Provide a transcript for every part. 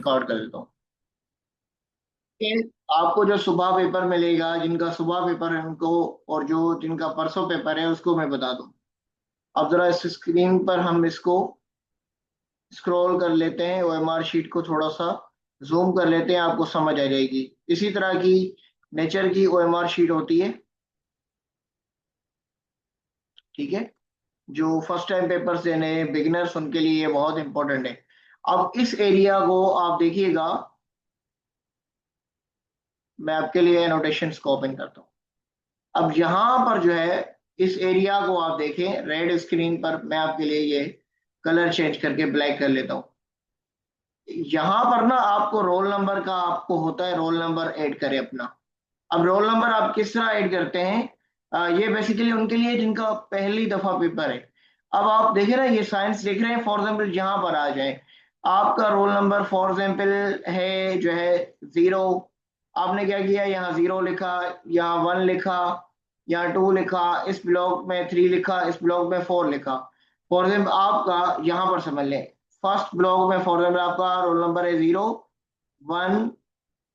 Record कर देता हूँ। आपको जो सुबह पेपर मिलेगा, जिनका सुबह पेपर है उनको, और जो जिनका परसों पेपर है उसको मैं बता दूं। अब जरा इस स्क्रीन पर हम इसको स्क्रॉल कर लेते हैं, ओएमआर शीट को थोड़ा सा जूम कर लेते हैं, आपको समझ आ जाएगी। इसी तरह की नेचर की ओएमआर शीट होती है, ठीक है। जो फर्स्ट टाइम पेपर्स देने बिगिनर्स, उनके लिए ये बहुत इंपॉर्टेंट है। अब इस एरिया को आप देखिएगा, मैं आपके लिए नोटेशंस को ओपन करता हूँ। अब यहाँ पर जो है, इस एरिया को आप देखें रेड स्क्रीन पर, मैं आपके लिए ये कलर चेंज करके ब्लैक कर लेता हूँ। यहाँ पर ना आपको रोल नंबर का आपको होता है, रोल नंबर ऐड करें अपना। अब रोल नंबर आप किस तरह ऐड करते हैं? ये बेसिकली उनके लिए जिनका पहली दफा पेपर है। अब आप देखें ना, ये साइंस देख रहे हैं, फॉर एग्जाम्पल यहाँ पर आ जाए, आपका रोल नंबर फॉर एग्जाम्पल है जो है 0। आपने क्या किया, यहाँ 0 लिखा, यहाँ 1 लिखा, यहाँ 2 लिखा, इस ब्लॉक में 3 लिखा, इस ब्लॉक में 4 लिखा। फॉर एग्जाम्पल आपका यहाँ पर समझ लें, फर्स्ट ब्लॉक में फॉर एग्जाम्पल आपका रोल नंबर है 0, 1,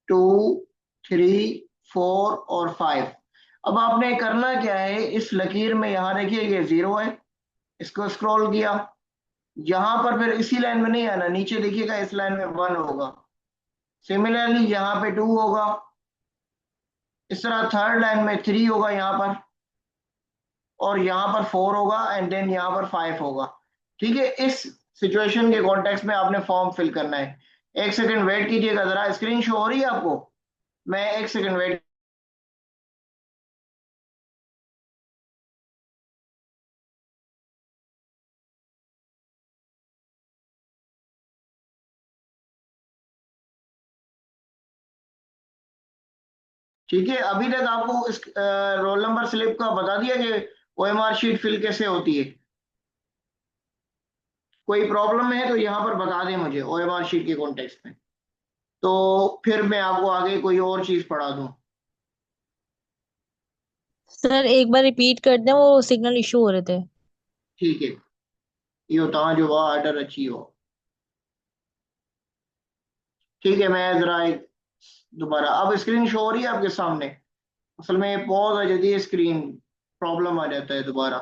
2, 3, 4 और 5। अब आपने करना क्या है, इस लकीर में यहाँ देखिए ये 0 है, इसको स्क्रॉल किया, यहां पर फिर इसी लाइन में नहीं आना, नीचे देखिएगा इस लाइन में 1 होगा, सिमिलरली यहाँ पे 2 होगा, इस तरह थर्ड लाइन में 3 होगा यहाँ पर, और यहाँ पर 4 होगा, एंड देन यहाँ पर 5 होगा। ठीक है, इस सिचुएशन के कॉन्टेक्स्ट में आपने फॉर्म फिल करना है। एक सेकंड वेट कीजिएगा, जरा स्क्रीन शो हो रही है आपको? मैं एक सेकंड वेट। ठीक है, अभी तक आपको इस रोल नंबर स्लिप का बता दिया कि ओएमआर शीट फिल कैसे होती है। कोई प्रॉब्लम है तो यहाँ पर बता दें मुझे ओएमआर शीट के कॉन्टेक्स्ट में, तो फिर मैं आपको आगे कोई और चीज पढ़ा दूं। सर एक बार रिपीट कर दें, वो सिग्नल इशू हो रहे थे। ठीक है, यो तव्हां जो ऑर्डर अची हो। ठीक है, मैं जरा एक दोबारा, अब स्क्रीन शो हो रही है आपके सामने? असल में पॉज आ जाती है स्क्रीन, प्रॉब्लम आ जाता है दोबारा,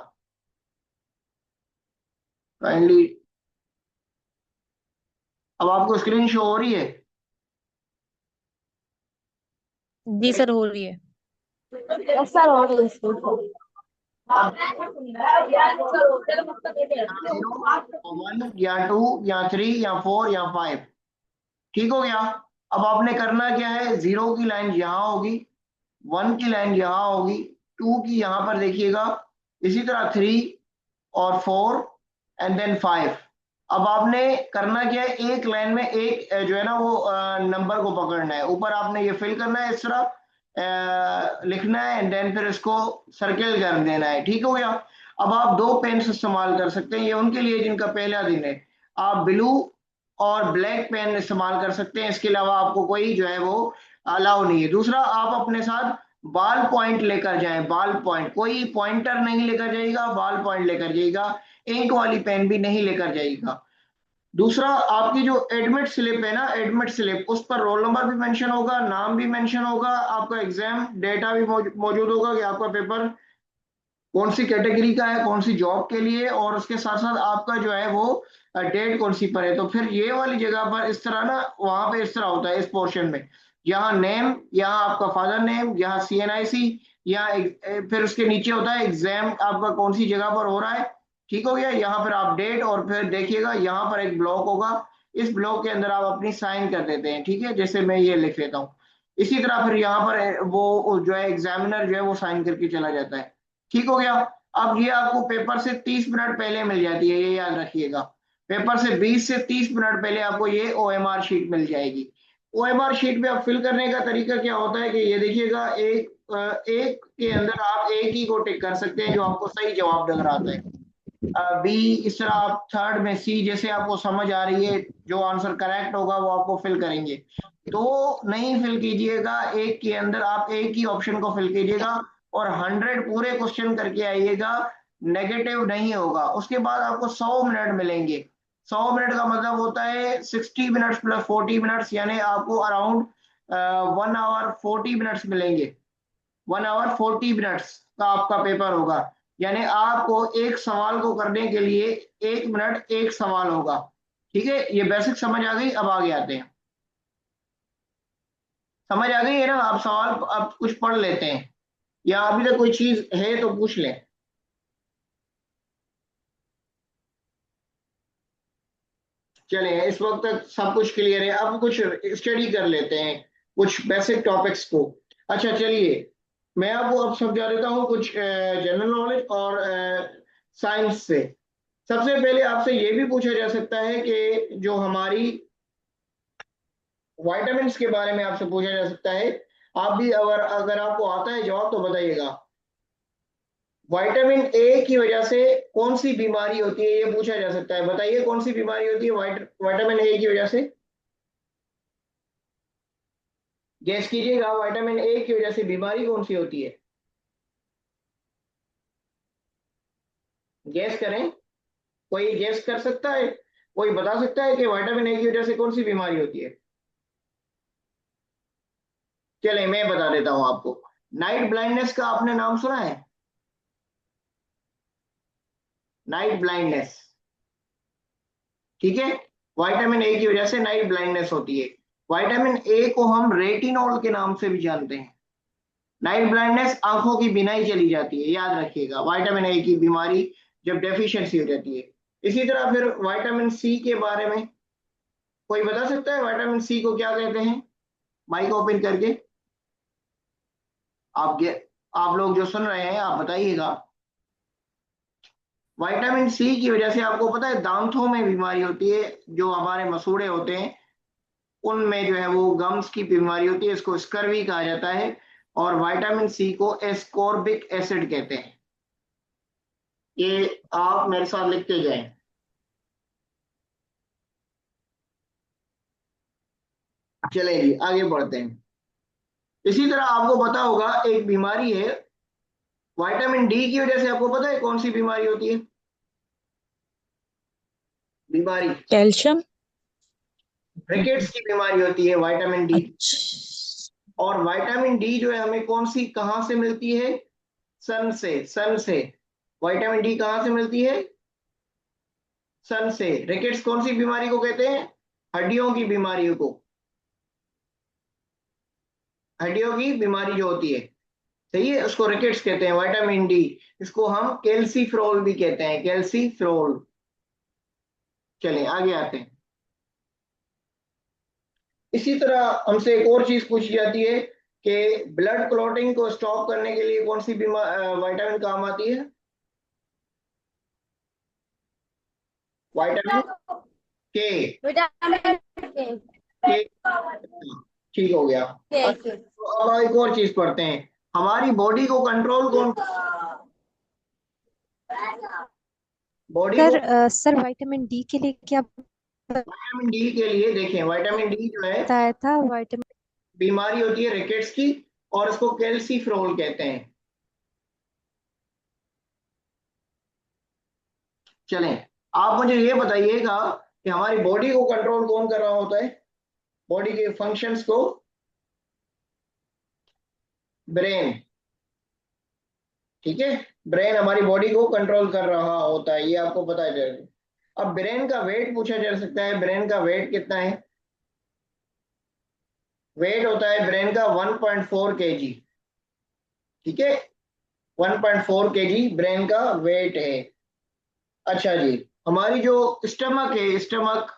काइंडली। अब आपको स्क्रीन शो हो रही है? जी सर, हो रही है। यस सर, हो रही है। अब 0, 1 या 2 या 3 या 4 या 5, ठीक हो गया। अब आपने करना क्या है, 0 की लाइन यहाँ होगी, 1 की लाइन यहाँ होगी, 2 की यहाँ पर देखिएगा, इसी तरह 3 और 4 एंड देन 5। अब आपने करना क्या है, एक लाइन में एक जो है ना वो नंबर को पकड़ना है, ऊपर आपने ये फिल करना है, इस तरह लिखना है, एंड देन फिर इसको सर्किल कर देना है। ठीक हो गया। अब आप दो पेन इस्तेमाल कर सकते हैं, ये उनके लिए जिनका पहला दिन है। आप ब्लू और ब्लैक पेन इस्तेमाल कर सकते हैं, इसके अलावा आपको कोई जो है वो अलाउ नहीं है। दूसरा, आप अपने साथ बाल पॉइंट लेकर जाएं, बाल पॉइंट, कोई पॉइंटर नहीं लेकर जाएगा, बाल पॉइंट लेकर जाएगा, इंक वाली पेन भी नहीं लेकर जाएगा। दूसरा, आपकी जो एडमिट स्लिप है ना, एडमिट स्लिप, उस पर रोल नंबर भी मेंशन होगा, नाम भी मेंशन होगा, आपका एग्जाम डेटा भी मौजूद होगा कि आपका पेपर कौन सी कैटेगरी का है, कौन सी जॉब के लिए, और उसके साथ साथ आपका जो है वो डेट कौन सी पर है। तो फिर ये वाली जगह पर इस तरह ना, वहां पे इस तरह होता है इस पोर्शन में, यहाँ नेम, यहाँ आपका फादर नेम, यहाँ CNIC, यहाँ फिर उसके नीचे होता है एग्जाम आपका कौन सी जगह पर हो रहा है। ठीक हो गया, यहाँ पर आप डेट, और फिर देखिएगा यहाँ पर एक ब्लॉक होगा, इस ब्लॉक के अंदर आप अपनी साइन कर देते हैं। ठीक है, जैसे मैं ये लिख लेता हूँ, इसी तरह फिर यहाँ पर वो जो है एग्जामिनर जो है वो साइन करके चला जाता है। ठीक हो गया। अब ये आपको पेपर से 30 मिनट पहले मिल जाती है, ये याद रखिएगा। पेपर से 20 से 30 मिनट पहले आपको ये ओएमआर शीट मिल जाएगी। ओएमआर शीट में आप फिल करने का तरीका क्या होता है कि ये देखिएगा, एक के अंदर आप एक ही को टिक कर सकते हैं जो आपको सही जवाब नजर आता है। बी, इस तरह आप थर्ड में सी, जैसे आपको समझ आ रही है, जो आंसर करेक्ट होगा वो आपको फिल करेंगे। तो नहीं फिल कीजिएगा, एक के अंदर आप एक ही ऑप्शन को फिल कीजिएगा, और 100 पूरे क्वेश्चन करके आइएगा, नेगेटिव नहीं होगा। उसके बाद आपको 100 मिनट मिलेंगे, 100 मिनट का मतलब होता है 60 मिनट्स प्लस 40 मिनट्स, यानी आपको अराउंड 1 आवर 40 मिनट्स मिलेंगे। 1 आवर 40 मिनट्स का आपका पेपर होगा, यानी आपको एक सवाल को करने के लिए 1 मिनट एक सवाल होगा। ठीक है, ये बेसिक समझ आ गई। अब आगे आते हैं। समझ आ गई है ना? आप सवाल अब कुछ पढ़ लेते हैं, या अभी तक कोई चीज है तो पूछ लें। चले, इस वक्त तक सब कुछ क्लियर है। अब कुछ स्टडी कर लेते हैं, कुछ बेसिक टॉपिक्स को। अच्छा चलिए, मैं आपको अब समझा देता हूँ कुछ जनरल नॉलेज और साइंस से। सबसे पहले आपसे ये भी पूछा जा सकता है कि जो हमारी वाइटामिन के बारे में आपसे पूछा जा सकता है। आप भी अगर अगर आपको आता है जवाब तो बताइएगा। विटामिन ए की वजह से कौन सी बीमारी होती है, ये पूछा जा सकता है। बताइए कौन सी बीमारी होती है विटामिन ए की वजह से। गैस कीजिएगा, विटामिन ए की वजह से बीमारी कौन सी होती है? गैस करें। कोई गैस कर सकता है? कोई बता सकता है कि विटामिन ए की वजह से कौन सी बीमारी होती है? चले, मैं बता देता हूं आपको। नाइट ब्लाइंडनेस का आपने नाम सुना है? नाइट ब्लाइंडनेस, ठीक है, विटामिन ए की वजह से नाइट ब्लाइंडनेस होती है। विटामिन ए को हम रेटिनॉल के नाम से भी जानते हैं। नाइट ब्लाइंडनेस, आंखों की बिनाई चली जाती है, याद रखिएगा, विटामिन ए की बीमारी जब डेफिशिएंसी हो जाती है। इसी तरह फिर विटामिन सी के बारे में कोई बता सकता है विटामिन सी को क्या कहते हैं? माइक ओपन करके आप आप लोग जो सुन रहे हैं आप बताइएगा। विटामिन सी की वजह से आपको पता है दांतों में बीमारी होती है, जो हमारे मसूड़े होते हैं उनमें जो है वो गम्स की बीमारी होती है, इसको स्कर्वी कहा जाता है। और विटामिन सी को एस्कॉर्बिक एसिड कहते हैं। ये आप मेरे साथ लिखते जाएं। चलें जी, आगे बढ़ते हैं। इसी तरह आपको पता होगा एक बीमारी है विटामिन डी की वजह से, आपको पता है कौन सी बीमारी होती है? बीमारी कैल्शियम। रिकेट्स की बीमारी होती है विटामिन डी। अच्छा। और विटामिन डी जो है हमें कौन सी कहां से मिलती है? सन से, सन से। विटामिन डी कहां से मिलती है? सन से। रिकेट्स कौन सी बीमारी को कहते हैं? हड्डियों की बीमारी को। हड्डियों की बीमारी जो होती है, सही है, उसको रिकेट्स कहते हैं। विटामिन डी, इसको हम कैल्सीफ्रोल भी कहते हैं, कैल्सीफ्रोल। चलें आगे आते हैं। इसी तरह हमसे एक और चीज पूछी जाती है कि ब्लड क्लॉटिंग को स्टॉप करने के लिए कौन सी विटामिन काम आती है? विटामिन के। विटामिन के, ठीक हो गया। अच्छा, तो अब एक और चीज पढ़ते हैं। हमारी बॉडी को कंट्रोल कौन, बॉडी को सर विटामिन डी के लिए क्या विटामिन डी के लिए देखें, विटामिन डी जो है बताया था? विटामिन बीमारी होती है रिकेट्स की, और इसको कैल्सीफ्रोल कहते हैं। चलें, आप मुझे ये बताइएगा कि हमारी बॉडी को कंट्रोल कौन कर रहा होता है? बॉडी के फंक्शंस को ब्रेन, ठीक है, ब्रेन हमारी बॉडी को कंट्रोल कर रहा होता है, ये आपको पता है। अब ब्रेन का वेट पूछा जा सकता है, ब्रेन का वेट कितना है? वेट होता है ब्रेन का 1.4 kg, ठीक है, 1.4 kg ब्रेन का वेट है। अच्छा जी, हमारी जो स्टमक है, स्टमक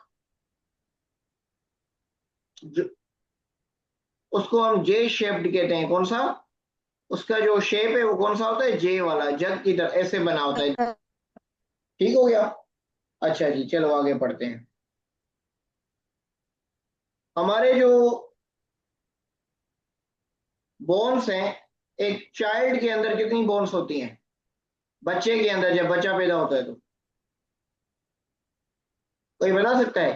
उसको हम जे शेप्ड कहते हैं। कौन सा? उसका जो शेप है वो कौन सा होता है? जे वाला, जग की तरह ऐसे बना होता है। ठीक हो गया। अच्छा जी, चलो आगे पढ़ते हैं। हमारे जो बोन्स हैं, एक चाइल्ड के अंदर कितनी बोन्स होती हैं? बच्चे के अंदर, जब बच्चा पैदा होता है तो कोई बता सकता है?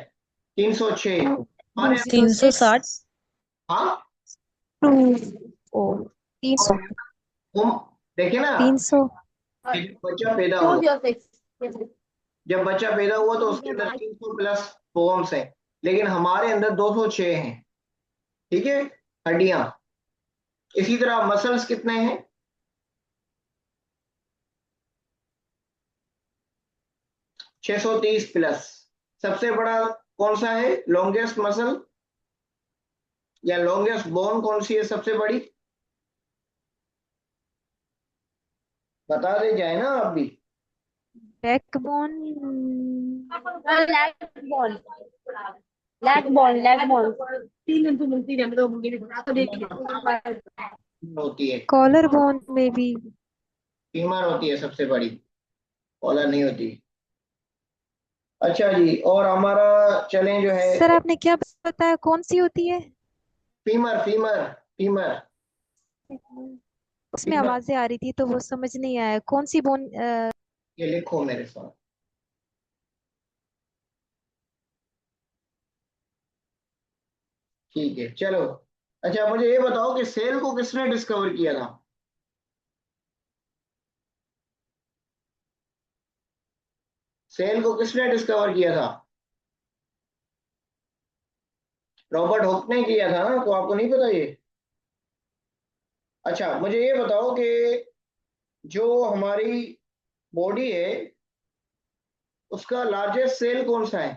306 हमारे अंदर। 360। हाँ, टू ओ 300। हम देखे ना, 300। बच्चा पैदा हुआ, जब बच्चा पैदा हुआ तो उसके अंदर 300 प्लस बोन्स हैं, लेकिन हमारे अंदर 206 हैं। ठीक है, हड्डियां। इसी तरह मसल्स कितने हैं? 630 प्लस। सबसे बड़ा कौन सा है, लॉन्गेस्ट मसल या लॉन्गेस्ट बोन कौन सी है सबसे बड़ी? बता दे जाए ना आप भी। Backbone. Lag ball. Lag ball. Lag ball. होती है, कॉलर बोन में भी। फीमर होती है सबसे बड़ी, कॉलर नहीं होती। अच्छा जी, और हमारा चलें जो सर है, आपने क्या बताया, कौन सी होती है? फीमर फीमर फीमर उसमें फीमर। आवाजें आ रही थी तो वो समझ नहीं आया कौन सी बोन। ये लिखो मेरे साथ। ठीक है चलो। अच्छा मुझे ये बताओ कि सेल को किसने डिस्कवर किया था? सेल को किसने डिस्कवर किया था? रॉबर्ट हुक ने किया था ना, तो आपको नहीं पता ये? अच्छा मुझे ये बताओ कि जो हमारी बॉडी है उसका लार्जेस्ट सेल कौन सा है?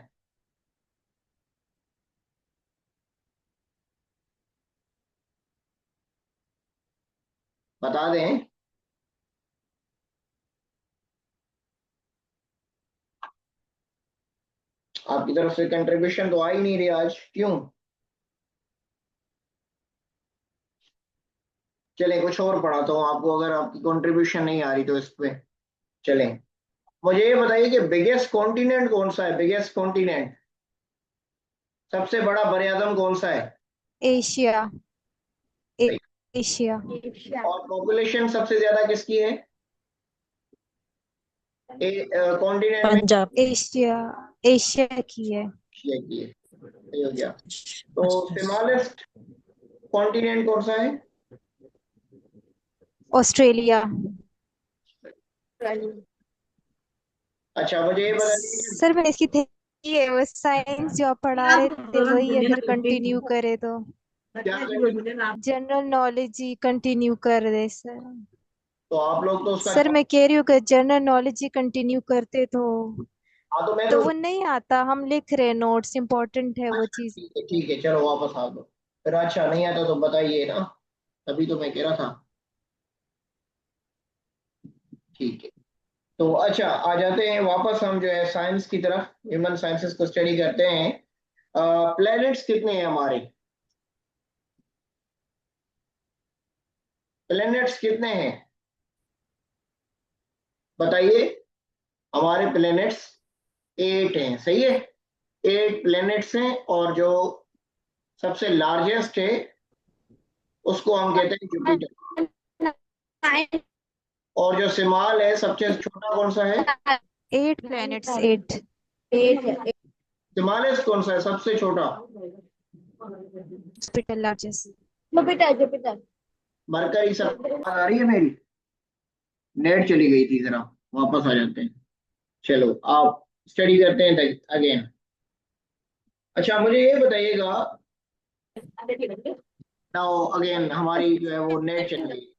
बता दें। आपकी तरफ से कंट्रीब्यूशन तो आ ही नहीं रही आज, क्यों? चलें कुछ और पढ़ाता हूँ आपको, अगर आपकी कंट्रीब्यूशन नहीं आ रही तो इस पे चलें। मुझे ये बताइए कि बिगेस्ट कॉन्टिनेंट कौन सा है, बिगेस्ट कॉन्टिनेंट, सबसे बड़ा बरआज़म कौन सा है? एशिया। एशिया। और पॉपुलेशन सबसे ज्यादा किसकी है कॉन्टिनेंट में? पंजाब। एशिया। एशिया की है। एशिया की है, सही हो गया। तो स्मॉलेस्ट कॉन्टिनेंट कौन सा है? ऑस्ट्रेलिया। अच्छा मुझे ये बताइए कि सर मैंने इसकी थी है, वो साइंस जो आप पढ़ा रहे थे वही अगर कंटिन्यू करे तो। क्या, जनरल नॉलेज ही कंटिन्यू कर दे सर। तो आप लोग तो उसका, सर मैं कह रही हूँ कि जनरल नॉलेज ही कंटिन्यू करते हाँ तो मैं तो तो, वो नहीं आता, हम लिख रहे नोट्स, इम्पोर्टेंट है वो अच्छा चीज। ठीक है चलो वापस आ दो फिर। अच्छा नहीं आता तो बताइए ना, तभी तो मैं कह रहा था। ठीक है, तो अच्छा आ जाते हैं वापस हम जो है साइंस की तरफ, ह्यूमन साइंसेस को स्टडी करते हैं। प्लैनेट्स कितने हैं हमारे? प्लैनेट्स कितने हैं बताइए? हमारे प्लैनेट्स 8 हैं, सही है। 8 प्लैनेट्स हैं, और जो सबसे लार्जेस्ट है उसको हम कहते हैं जुपिटर। और जो स्मॉल है, सबसे छोटा कौन सा है? 8 planets, 8। एट। स्मॉलेस्ट कौन सा है, सबसे छोटा? Hospital largest. Jupiter. Jupiter. Mercury. सब आ रही है मेरी? नेट चली गई थी जरा, वापस आ जाते हैं। चलो आप स्टडी करते हैं अगेन। अच्छा मुझे ये बताइएगा, नाउ अगेन हमारी जो है वो नेट चली गई।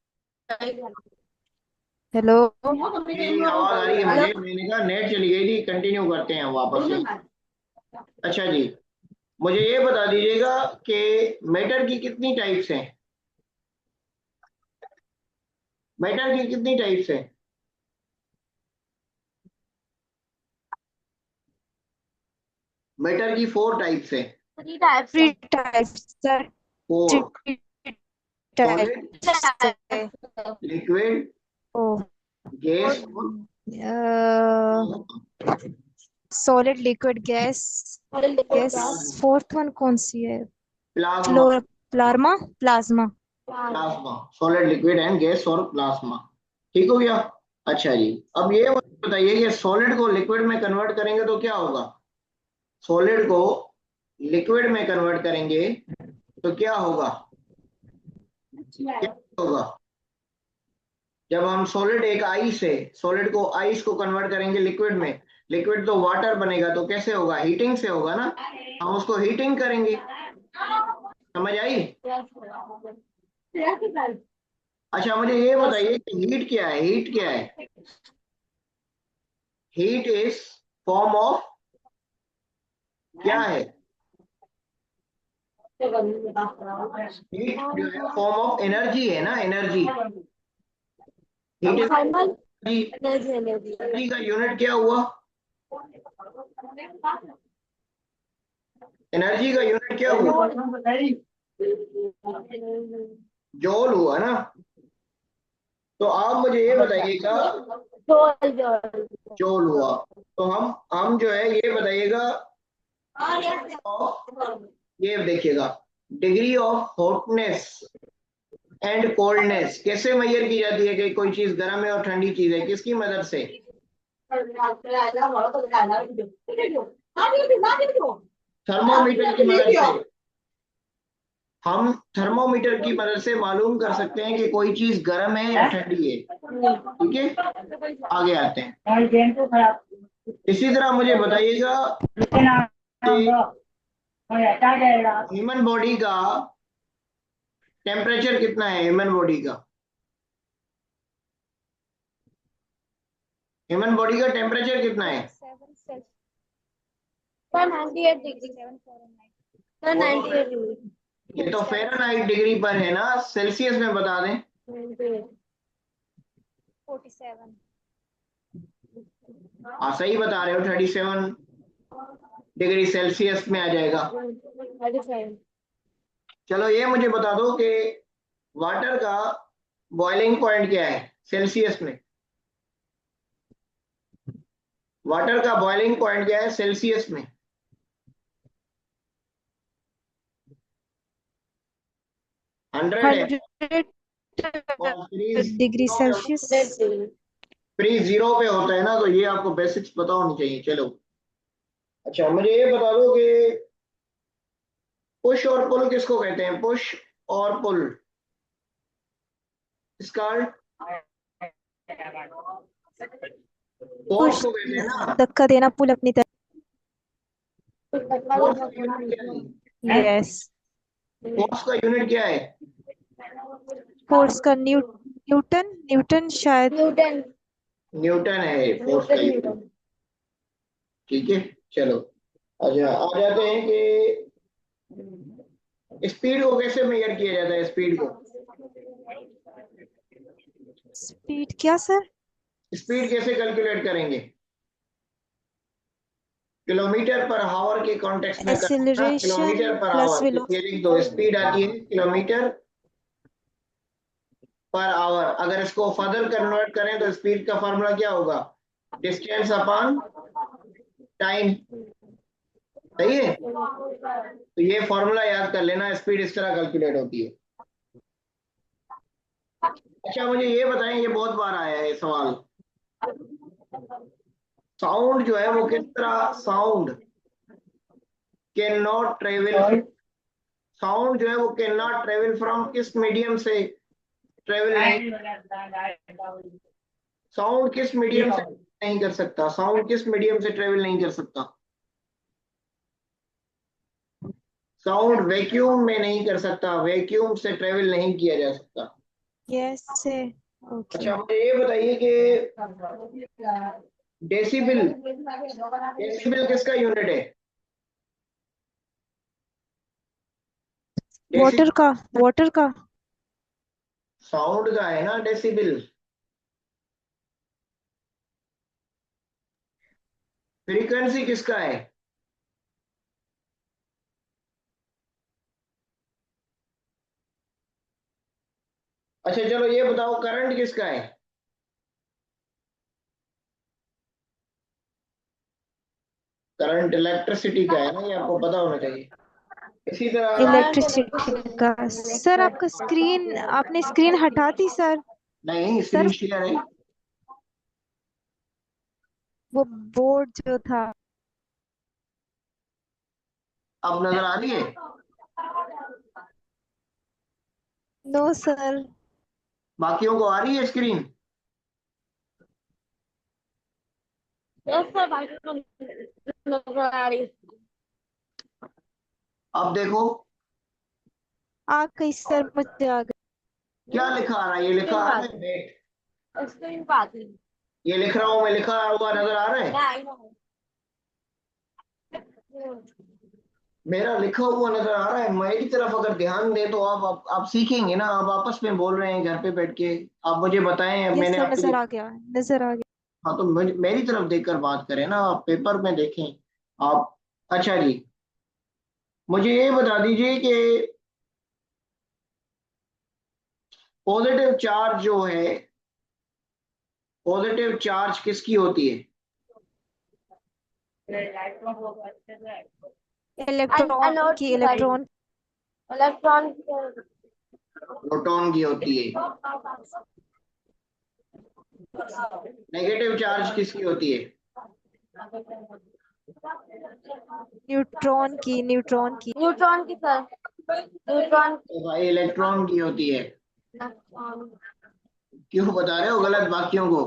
हेलो। मेरी आवाज आ रही है मुझे, मैंने कहा नेट चली गई थी, कंटिन्यू करते हैं वापस से। अच्छा जी, मुझे ये बता दीजिएगा कि मैटर की कितनी टाइप्स हैं? मैटर की कितनी टाइप्स हैं? मैटर की 4 टाइप्स है। Three types sir. Four. Three solid, types है। लिक्विड, ओ। गैस और solid, liquid, gas. Gas. Plasma. Fourth one कौन सी है? Plasma. Floor. Plasma. Plasma. Plasma, solid liquid and gas और प्लाज्मा। ठीक हो गया। अच्छा जी, अब ये मुझे बताइए कि सॉलिड को लिक्विड में कन्वर्ट करेंगे तो क्या होगा? सॉलिड को लिक्विड में कन्वर्ट करेंगे तो क्या होगा? क्या होगा जब हम सॉलिड, एक आइस है, सॉलिड को आइस को कन्वर्ट करेंगे लिक्विड में, लिक्विड तो वाटर बनेगा, तो कैसे होगा? हीटिंग से होगा ना, हम उसको हीटिंग करेंगे। समझ आई? अच्छा मुझे ये बताइए कि हीट क्या है? हीट क्या है? हीट इज फॉर्म ऑफ, क्या है? हीट जो है फॉर्म ऑफ एनर्जी है ना, energy. Heat is energy. Energy का यूनिट क्या हुआ? एनर्जी का यूनिट क्या हुआ? जॉल हुआ ना। तो आप मुझे ये बताइएगा, जॉल हुआ। तो हम जो है ये बताइएगा, ये देखिएगा, degree of hotness and coldness कैसे मेजर की जाती है कि कोई चीज गर्म है और ठंडी चीज है? किसकी मदद से? थर्मोमीटर की मदद से। हम थर्मोमीटर की मदद से मालूम कर सकते हैं कि कोई चीज गर्म है या ठंडी है। ठीक है, आगे आते हैं। इसी तरह मुझे बताइएगा कि ह्यूमन बॉडी का टेम्परेचर कितना है? ह्यूमन बॉडी का, ह्यूमन बॉडी का टेम्परेचर कितना है? 198 ये तो फ़ारेनहाइट डिग्री पर है ना, सेल्सियस में बता दें। 47। हाँ सही बता रहे हो, 37 डिग्री सेल्सियस में आ जाएगा। चलो ये मुझे बता दो कि वाटर का बॉइलिंग पॉइंट क्या है सेल्सियस में? वाटर का बॉइलिंग पॉइंट क्या है सेल्सियस में? 100 है। 100 और फ्रीज डिग्री जीरो पे सेल्सियस। फ्रीज जीरो पे होता है ना, तो ये आपको बेसिक्स पता होनी चाहिए। चलो अच्छा मुझे ये बता दो कि पुश और पुल किसको कहते हैं? पुश और पुल इसका फोर्स पुश को कहते हैं ना। धक्का देना, पुल अपनी तरफ। फोर्स का यूनिट क्या है? यस। फोर्स का यूनिट क्या है? फोर्स का न्यूटन न्यूटन शायद। न्यूटन है फोर्स का यूनिट। ठीक है चलो, अच्छा आ जाते हैं कि स्पीड को कैसे मेजर किया जाता है? स्पीड को, स्पीड क्या सर? स्पीड कैसे कैलकुलेट करेंगे? किलोमीटर पर आवर के कॉन्टेक्स्ट में करना ना, एक्सेलरेशन किलोमीटर पर प्लस आवर। ये लिख दो, वेलोसिटी। स्पीड आती है किलोमीटर पर आवर। अगर इसको फर्दर कन्वर्ट करें तो स्पीड का फॉर्मूला क्या होगा? Distance upon time. सही है, तो ये फॉर्मूला याद कर लेना, स्पीड इस तरह कैलकुलेट होती है। अच्छा मुझे ये बताएं, ये बहुत बार आया है सवाल, साउंड जो है वो किस तरह, sound can not travel, sound जो है वो कैन नॉट ट्रेवल फ्रॉम किस मीडियम से ट्रेवल नहीं, साउंड किस मीडियम से नहीं कर सकता? साउंड किस मीडियम से ट्रेवल नहीं कर सकता? साउंड वैक्यूम में नहीं कर सकता, वैक्यूम से ट्रेवल नहीं किया जा सकता। यस से। ओके। अच्छा मुझे ये बताइए कि डेसिबल, डेसिबल किसका यूनिट है? वाटर डेसिबल का, वाटर का। साउंड का है ना डेसिबल। फ्रीक्वेंसी किसका है? अच्छा चलो ये बताओ, करंट किसका है? करंट इलेक्ट्रिसिटी का है ना, ये आपको पता होना चाहिए। इसी तरह इलेक्ट्रिसिटी का। सर आपका स्क्रीन, आपने स्क्रीन हटा दी सर। नहीं, सर स्क्रीन शेयर है। वो बोर्ड जो था। अब नजर आ रही है? No sir. बाकियों को आ रही है स्क्रीन? अब देखो आ गई सर, मुझे आ गई। क्या लिखा आ रहा है, ये लिखा आ रहा है वेट, ये लिख रहा हूं मैं, लिखा हुआ नजर आ रहा है, मेरा लिखा हुआ नजर आ रहा है। मेरी तरफ अगर ध्यान दे तो आप सीखेंगे ना। आप आपस में बोल रहे हैं घर पे बैठ के, आप मुझे बताएं, यस मैंने सर, आपके नजर लिए। आ गया, नजर आ गया। हाँ तो मेरी तरफ देखकर बात करें ना, आप पेपर में देखें आप। अच्छा जी, मुझे ये बता दीजिए कि पॉजिटिव चार्ज जो है, पॉजिटिव चार्ज किसकी होती है? इलेक्ट्रॉन की, इलेक्ट्रॉन। प्रोटॉन की होती है। नेगेटिव चार्ज किसकी होती है? न्यूट्रॉन की, न्यूट्रॉन की। तो भाई इलेक्ट्रॉन की होती है। क्यों बता रहे हो गलत वाक्यों को?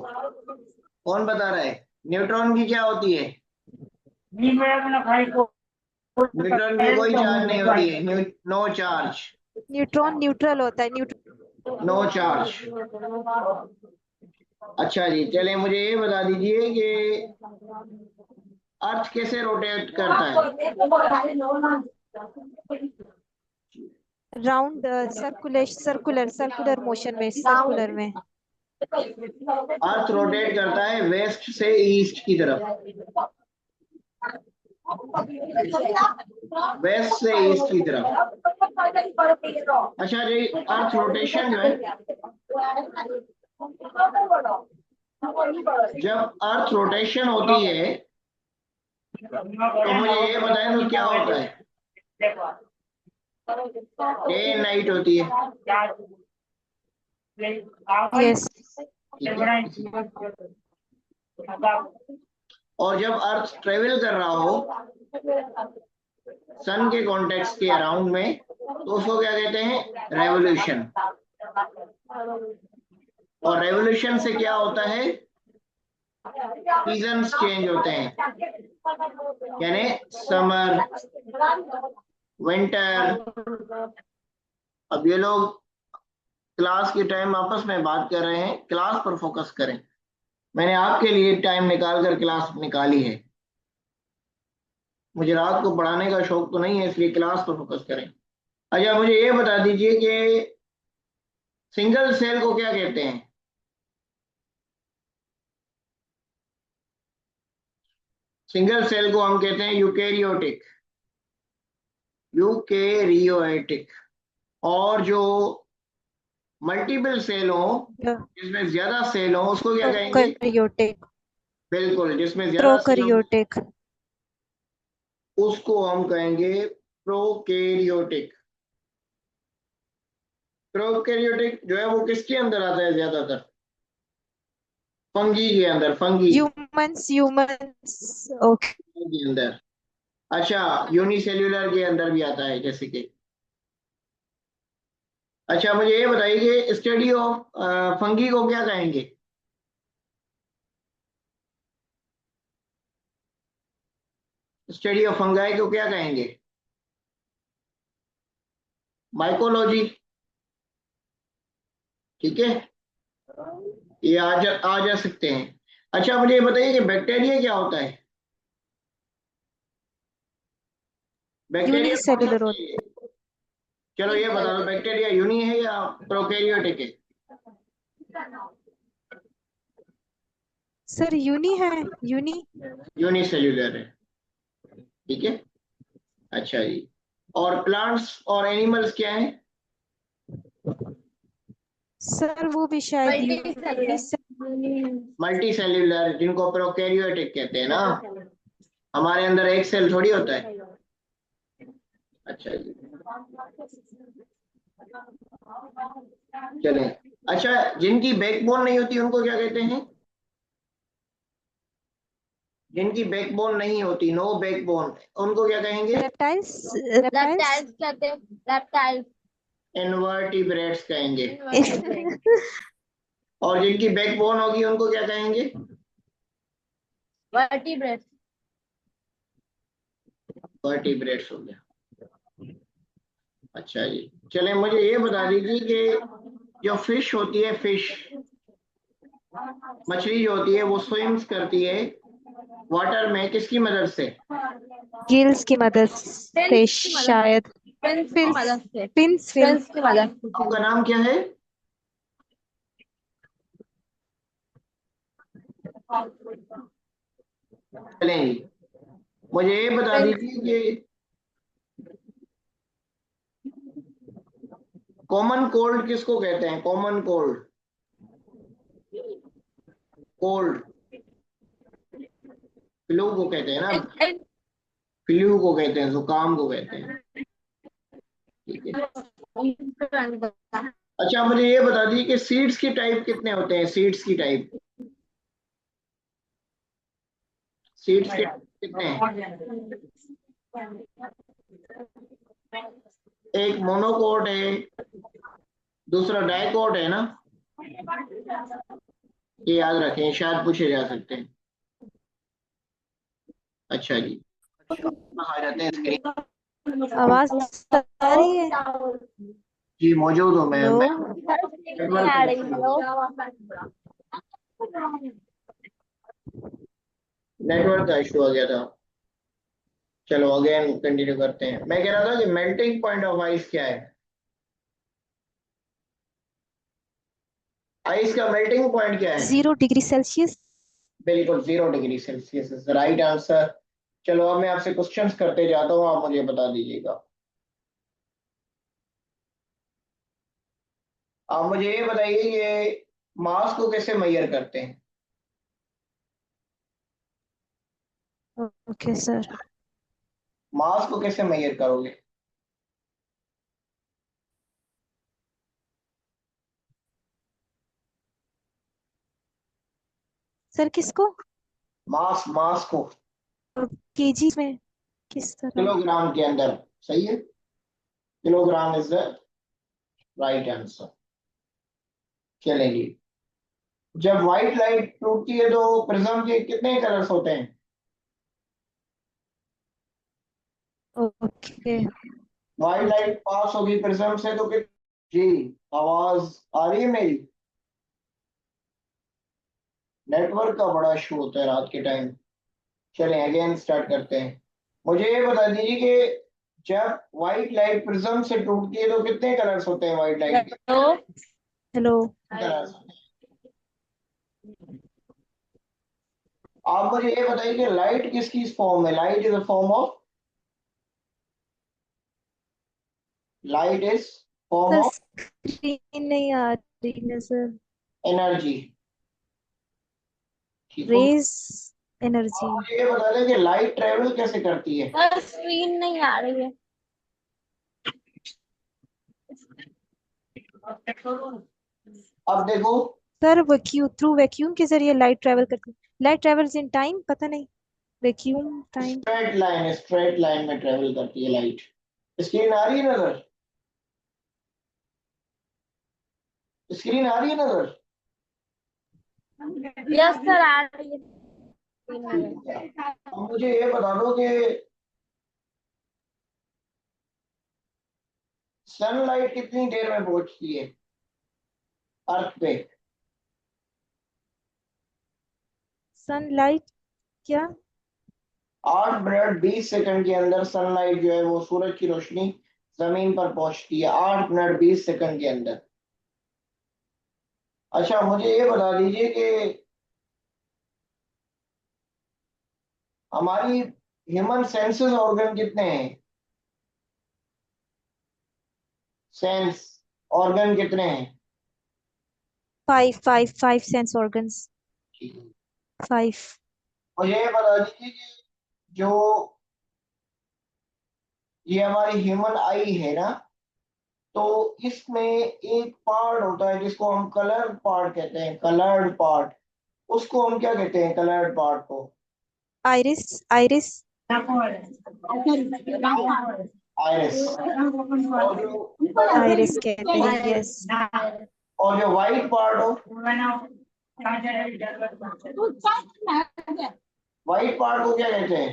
कौन बता रहा है? न्यूट्रॉन की क्या होती है? न्यूट्रॉन की कोई चार्ज नहीं होती है, नो चार्ज। न्यूट्रॉन न्यूट्रल होता है, न्यूट्रॉन। No charge. अच्छा जी, चले मुझे ये बता दीजिए कि अर्थ कैसे रोटेट करता है? Round, circular circular circular motion में, सर्कुलर में। अर्थ रोटेट करता है वेस्ट से ईस्ट की तरफ, वेस्ट से ईस्ट की तरफ। अच्छा जी, अर्थ रोटेशन जो है, जब अर्थ रोटेशन होती है तो मुझे ये बताएं तो क्या होता है? डे एंड नाइट होती है, यस। ठीक है। और जब अर्थ ट्रेवल कर रहा हो सन के कॉन्टेक्स्ट के अराउंड में, तो उसको क्या कहते हैं? रेवोल्यूशन। और रेवोल्यूशन से क्या होता है? सीजन्स चेंज होते हैं, यानी समर, विंटर। अब ये लोग क्लास के टाइम आपस में बात कर रहे हैं, क्लास पर फोकस करें। मैंने आपके लिए टाइम निकाल कर क्लास निकाली है, मुझे रात को पढ़ाने का शौक तो नहीं है, इसलिए क्लास पर फोकस करें। अच्छा मुझे ये बता दीजिए कि सिंगल सेल को क्या कहते हैं? सिंगल सेल को हम कहते हैं यूकेरियोटिक, यूकेरियोटिक। और जो मल्टीपल सेल हो, जिसमें ज्यादा सेल हो, उसको क्या कहेंगे? प्रोकैरियोटिक। बिल्कुल, जिसमें ज्यादा सेल हो प्रोकैरियोटिक। उसको हम कहेंगे प्रोकैरियोटिक। प्रोकैरियोटिक जो है वो किसके अंदर आता है ज्यादातर? फंगी के अंदर, फंगी ह्यूमंस, ह्यूमंस। ओके। के अंदर। अच्छा, यूनिसेल्यूलर के अंदर भी आता है जैसे कि। अच्छा मुझे ये बताइए कि स्टडी ऑफ फंगी को क्या कहेंगे? स्टडी ऑफ फंगाई को क्या कहेंगे? माइकोलॉजी, ठीक है, ये आ जा सकते हैं। अच्छा मुझे ये बताइए कि बैक्टीरिया क्या होता है? बैक्टीरिया कौन सा यूनिसेल्युलर होता है? चलो ये बता दो, बैक्टीरिया यूनी है या प्रोकैरियोटिक है? है सर, यूनी है, यूनी। यूनिसेल्यूलर है, ठीक है। अच्छा जी, और प्लांट्स और एनिमल्स क्या है? सर वो भी शायद यूनिसेल्युलर। मल्टी सेल्यूलर, जिनको प्रोकैरियोटिक कहते हैं ना। हमारे अंदर एक सेल थोड़ी होता है। अच्छा जी, चलें। अच्छा, जिनकी बैकबोन नहीं होती उनको क्या कहते हैं? जिनकी बैकबोन नहीं होती, नो बैकबोन, उनको क्या कहेंगे? Reptiles, reptiles. इनवर्टिब्रेट्स कहेंगे। और जिनकी बैकबोन होगी उनको क्या कहेंगे? वर्टिब्रेट्स। वर्टिब्रेट्स हो गया। अच्छा जी, चले मुझे ये बता दीजिए कि जो फिश होती है, फिश मछली जो होती है वो स्विम्स करती है वाटर में किसकी मदद से? गिल्स की मदद से शायद। फिन्स की फिन्स मदद से। फिन्स फिन्स की मदद से। आपका नाम क्या है? चलेंगे, मुझे ये बता दीजिए कि कॉमन कोल्ड किसको कहते हैं? कॉमन कोल्ड, कोल्ड फ्लू को कहते हैं ना, फ्लू को कहते हैं, जुकाम को कहते हैं। ठीक है। अच्छा मुझे ये बता दीजिए कि सीड्स की टाइप कितने होते हैं? सीड्स की टाइप, सीड्स के कितने हैं? एक मोनोकोट है, दूसरा डाइकोट है ना, ये याद रखें, शायद पूछे जा सकते हैं। अच्छा जी, आ जाते हैं स्क्रीन। आवाज आ रही है? जी मौजूद हूँ मैं हेलो। नेटवर्क का इशू आ गया था। चलो अगेन कंटिन्यू करते हैं। मैं कह रहा था कि मेल्टिंग पॉइंट ऑफ आइस क्या है? आइस का मेल्टिंग पॉइंट क्या है? 0 डिग्री सेल्सियस। बिल्कुल 0 degree Celsius is right answer. चलो अब मैं आपसे क्वेश्चंस करते जाता हूँ, आप मुझे बता दीजिएगा। आप मुझे ये बताइए ये मास को कैसे मेजर करते हैं? Okay sir. मास को कैसे मेजर करोगे? सर किसको? मास, मास को केजी में किस तरह? किलोग्राम के अंदर, सही है, kilogram is the right answer. चलेंगे, जब व्हाइट लाइट टूटती है तो प्रिज्म के कितने कलर्स होते हैं? ओके। व्हाइट लाइट पास होगी प्रिज्म से तो कित जी, आवाज आ रही है मेरी? नेटवर्क का बड़ा इशू होता है रात के टाइम। चलें अगेन स्टार्ट करते हैं। मुझे ये बता दीजिए कि जब व्हाइट लाइट प्रिज्म से टूटती है तो कितने कलर्स होते हैं व्हाइट लाइट के? हेलो। कलर्स। आप मुझे ये बताइए कि लाइट किसकी फॉर्म है? Light is a form of, light is form sir of screen नहीं आ रही है सर। एनर्जी। ठीक हो, रेज आप एनर्जी। मुझे ये बता दें कि लाइट ट्रेवल कैसे करती है? स्क्रीन नहीं आ रही है। अब देखो, सर वैक्यूम, थ्रू वैक्यूम के जरिए लाइट ट्रेवल करती। लाइट ट्रेवल्स इन टाइम, पता नहीं। Vacuum time. स्ट्रेट लाइन में ट्रेवल करती है लाइट। स्क्रीन आ रही है नजर? स्क्रीन आ रही है नजर? यस सर आ रही है। अब मुझे ये बता दो कि सनलाइट कितनी देर में पहुंचती है अर्थ पे? सनलाइट क्या? 8 मिनट 20 सेकंड के अंदर सनलाइट जो है वो सूरज की रोशनी जमीन पर पहुंचती है, 8 मिनट 20 सेकंड के अंदर। अच्छा मुझे ये बता दीजिए कि हमारी ह्यूमन सेंसेस ऑर्गन कितने हैं? सेंस ऑर्गन कितने हैं? 5 सेंस ऑर्गन्स। ठीक है। 5। मुझे ये बता दीजिए कि जो ये हमारी ह्यूमन आई है ना, तो इसमें एक पार्ट होता है जिसको हम कलर पार्ट कहते हैं, कलर्ड पार्ट। उसको हम क्या कहते हैं, कलर्ड पार्ट को? आइरिस। आइरिस। आयरिस। आइरिस कहते हैं, यस। और जो व्हाइट पार्ट हो? व्हाइट पार्ट को क्या कहते हैं?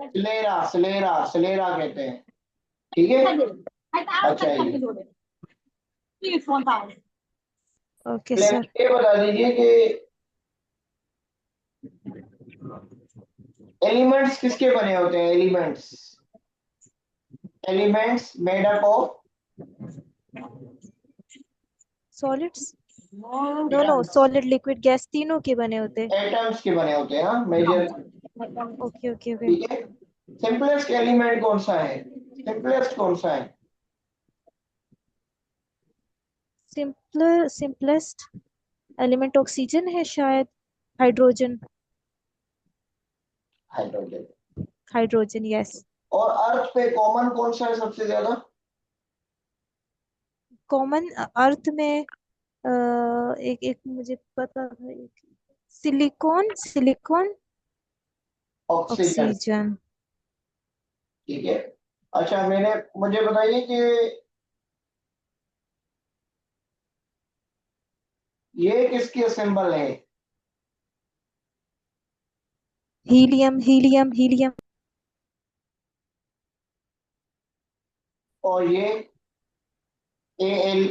स्लेरा, स्लेरा, स्लेरा कहते हैं। ठीक है। अच्छा ओके पहले सर। ये बता दीजिए कि एलिमेंट्स किसके बने होते हैं? Elements, elements made up of solids, no no, solid liquid gas तीनों के बने होते हैं। एटम्स के बने होते हैं। हाँ, मेजर। Okay okay okay. ठीक है। सिंपलेस्ट एलिमेंट कौन सा है? सिंपलेस्ट कौन सा है? सिंपलेस्ट एलिमेंट ऑक्सीजन है शायद, हाइड्रोजन, हाइड्रोजन। Hydrogen yes. और अर्थ पे कॉमन कौन सा है सबसे ज्यादा? कॉमन अर्थ में एक एक मुझे पता था, एक सिलिकॉन, सिलिकॉन, ऑक्सीजन। ऑक्सीजन। ठीक है। अच्छा, मुझे बताइए कि ये किसके सिंबल है? Helium, helium, helium. और ये एल,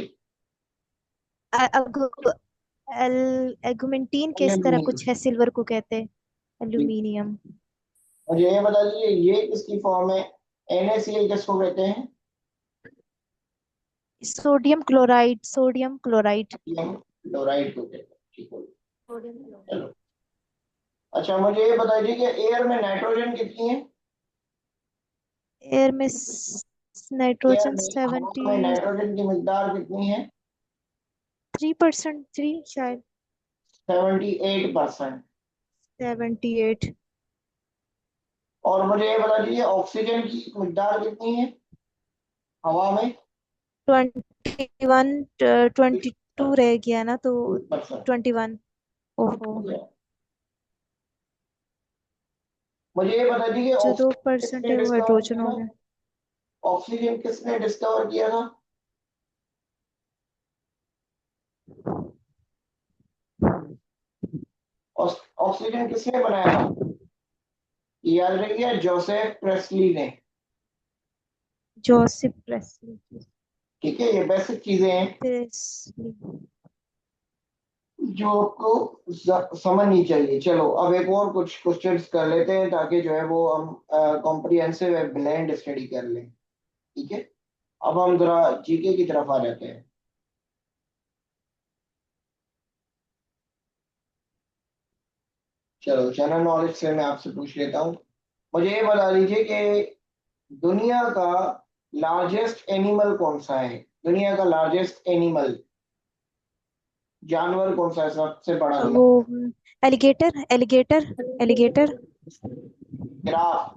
एल, एगुमेंटीन के इस तरह कुछ है, सिल्वर को कहते हैं एल्यूमिनियम। मुझे ये बता दीजिए ये किसकी फॉर्म है? NaCl किसको कहते हैं? Sodium chloride, sodium chloride. Chloride को कहते हैं। ठीक है। चलो। अच्छा, मुझे ये बताइए कि एयर में नाइट्रोजन कितनी है? एयर में एयर नाइट्रोजन में, हवा 73%, में नाइट्रोजन की मिकदार कितनी है? 3 शायद, 78%। 78। और मुझे ये बता दीजिए ऑक्सीजन की मिकदार कितनी है हवा में? 21, 22 रह गया ना तो 20%। 21। ओहो, मुझे ये बता दीजिए जो ऑक्सीजन 2% किसने है वो डिस्कवर हाइड्रोजन किया हो था? गया। ऑक्सीजन किसने डिस्कवर किया था? ऑक्सीजन किसने बनाया था? याद रखिए, जोसेफ प्रेस्ली ने। जोसेफ प्रेस्ली, ठीक है, ये बेसिक चीजें हैं प्रेस्ली। जो आपको समझनी चाहिए। चलो, अब एक और कुछ क्वेश्चंस कर लेते हैं ताकि जो है वो हम कॉम्प्रिहेंसिव ब्लेंड स्टडी कर लें। ठीक है। अब हम जरा जीके की तरफ आ जाते हैं। चलो, जनरल नॉलेज से मैं आपसे पूछ लेता हूँ। मुझे ये बता दीजिए कि दुनिया का लार्जेस्ट एनिमल कौन सा है? दुनिया का लार्जेस्ट एनिमल, जानवर कौन सा है सबसे बड़ा वो जानवर? Alligator, alligator, alligator. Giraffe.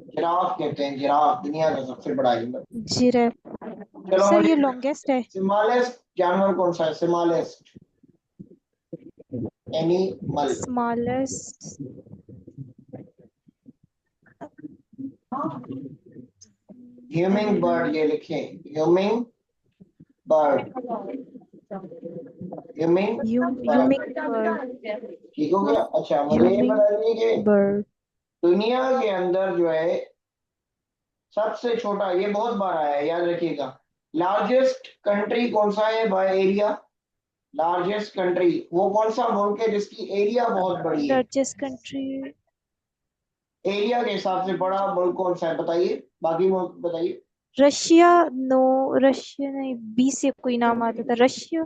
Giraffe कहते हैं, जिराफ दुनिया का सबसे बड़ा एनिमल। जिराफ। चलो, सर ये मुझे लॉन्गेस्ट है। स्मॉलेस्ट जानवर कौन सा है? Smallest animal. Smallest, humming animal, bird, ये लिखें, humming bird, humming humming bird. Bird, ठीक हो गया। अच्छा, मुझे ये ह्यूमिंग बता दीजिए कि बर्ड। दुनिया के अंदर जो है सबसे छोटा, ये बहुत बार आया है, याद रखिएगा, लार्जेस्ट कंट्री कौन सा है बाय एरिया? लार्जेस्ट कंट्री वो कौन सा मुल्क है जिसकी एरिया बहुत बड़ी है? लार्जेस्ट कंट्री, एरिया के हिसाब से बड़ा मुल्क कौन सा है बताइए, बाकी मुल्क बताइए। रशिया। नो, रशिया नहीं, बी से कोई नाम आता था, रशिया।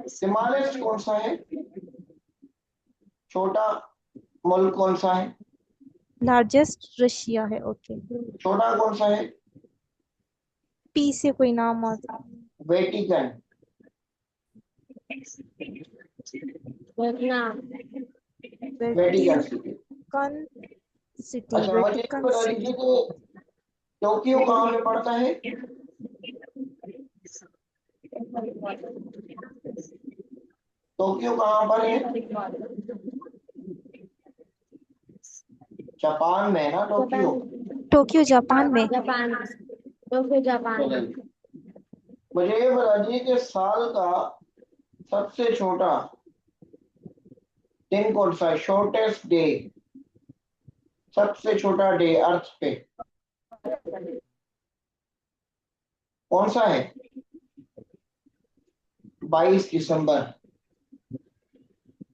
स्मॉलेस्ट कौन सा है? छोटा मुल्क कौन सा है? लार्जेस्ट रशिया है, ओके। छोटा कौन सा है? पी से कोई नाम आता वेटिकन। है। Vatican city. वेटिकन सिटी, अच्छा, मुझे ये वेटिकन बता दीजिए सिटी। कि टोक्यो कहाँ पे पड़ता है? टोक्यो कहाँ पर है? जापान में है ना टोक्यो? टोक्यो जापान में। Japan, Tokyo Japan. चलिए, मुझे ये बता दीजिए कि साल का सबसे छोटा दिन कौन सा है, शॉर्टेस्ट डे, सबसे छोटा डे अर्थ पे कौन सा है? 22 दिसंबर।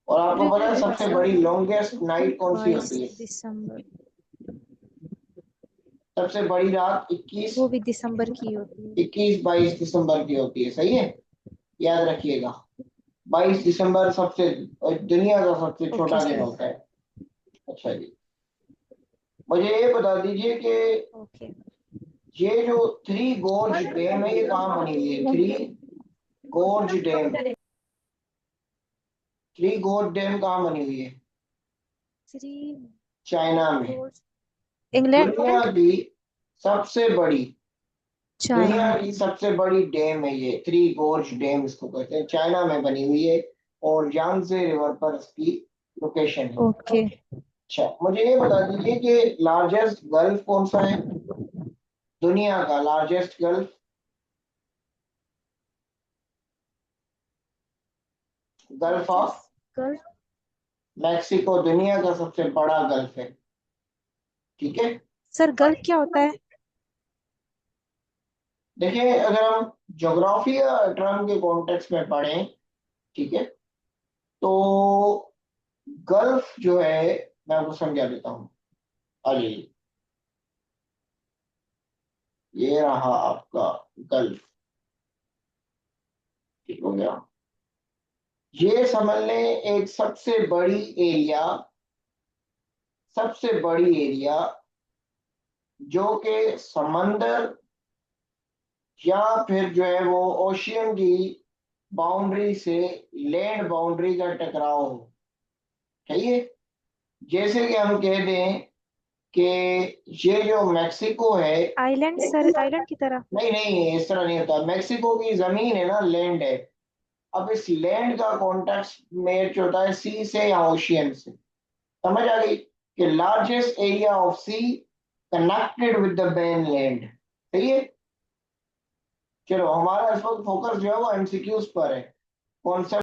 और आपको पता है सबसे बड़ी लॉन्गेस्ट नाइट कौन सी बाईस होती है? दिसंबर सबसे बड़ी रात 21, वो भी दिसंबर की होती है। 22 दिसंबर की होती है, सही है, याद रखिएगा। 22 दिसंबर सबसे, दुनिया का सबसे ओके छोटा दिन सर। होता है। अच्छा जी, मुझे ये बता दीजिए कि ओके। ये जो थ्री गोर्ज डैम है ये कहाँ बनी हुई है? गोर्ज डैम थ्री गोर्ज डैम कहाँ बनी हुई है? श्री चाइना में। इंग्लैंड। दुनिया की सबसे बड़ी दुनिया चाइना। की सबसे बड़ी डैम है ये, थ्री गोर्ज डैम इसको कहते हैं, चाइना में बनी हुई है और यांगजे रिवर पर इसकी लोकेशन है। ओके। अच्छा, मुझे ये बता दीजिए कि लार्जेस्ट गल्फ कौन सा है? दुनिया का largest gulf, gulf of largest gulf. Mexico दुनिया का सबसे बड़ा गल्फ है, ठीक है। सर गल्फ क्या होता है? देखिए, अगर हम ज्योग्राफी या टर्म के कॉन्टेक्स्ट में पढ़ें, ठीक है, तो गल्फ जो है, मैं आपको समझा देता हूँ। आइए, ये रहा आपका गल्फ, ठीक हो गया। ये समझ लें एक सबसे बड़ी एरिया जो कि समंदर या फिर जो है वो ओशियन की बाउंड्री से लैंड बाउंड्री का टकराव हो, सही है। जैसे कि हम कह दें कि ये जो मैक्सिको है, आइलैंड सर, आइलैंड की तरह। नहीं नहीं इस तरह नहीं होता, मैक्सिको की जमीन है ना, लैंड है। अब इस लैंड का कॉन्टेक्स्ट मैच होता है सी से या ओशियन से, समझ आ गई कि largest area of sea connected with the mainland, सही है। चलो, हमारा इस वक्त फोकस जो है वो एमसीक्यूज पर है, कॉन्सेप्ट